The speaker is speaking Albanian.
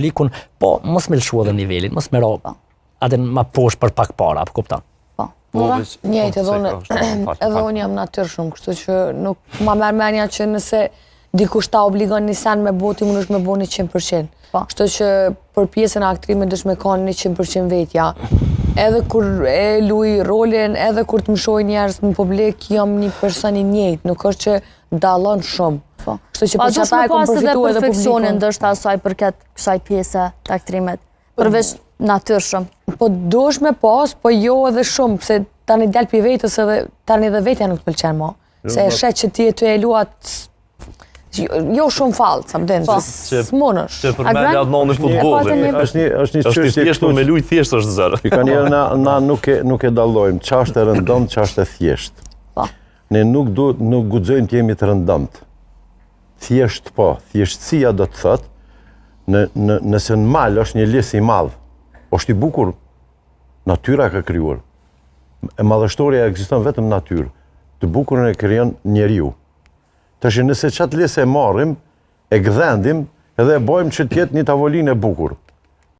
likun, po mos me lëshu edhe nivelin, mos me ro atë ma poshtë për pak para, po kupton. Njëjtë, edhe unë jam natyrë shumë, kështu që nuk ma merr mendja që nëse dikush ta obligon një sen me bo, ti mund është me bo 100%. Kështu që për pjesën e aktrimit dësh me kanë 100% vetja. Edhe kur e luj rolin, edhe kur të më shoj njerës në publik, jam një person i njëjtë, nuk është që dallon shumë. Kështu që për që ata e kom përfitu edhe publikun. Perfeksionin ndështë asaj përket kësaj pjese të aktrimit, përveç natyrshëm. Po dush me pas, po jo edhe shumë, se tani del pi vetës edhe tani dhe vetja nuk të pëlqen mo. Se e shet që ti e të e luat jo shumë falë, sa më denë, s'monësh. Që për me ljadë në futbolin. është një çështje thjeshtë, me luj thjesht është zërë. Ka njerë na nuk e dallojmë, ç'është e rëndomt, ç'është e thjesht. Ne nuk guxojmë të jemi të rëndomt. Thjesht po, thjeshtësia do të thotë, nëse në mal është një les i madh, është i bukur, natyra ka krijuar. E madhështoria ekziston vetëm në natyrë. Të bukurën e krijon njeriu. Tash nëse çat lesë e marrim, e gdhendim, edhe e bojmë që të jetë një tavolinë e bukur.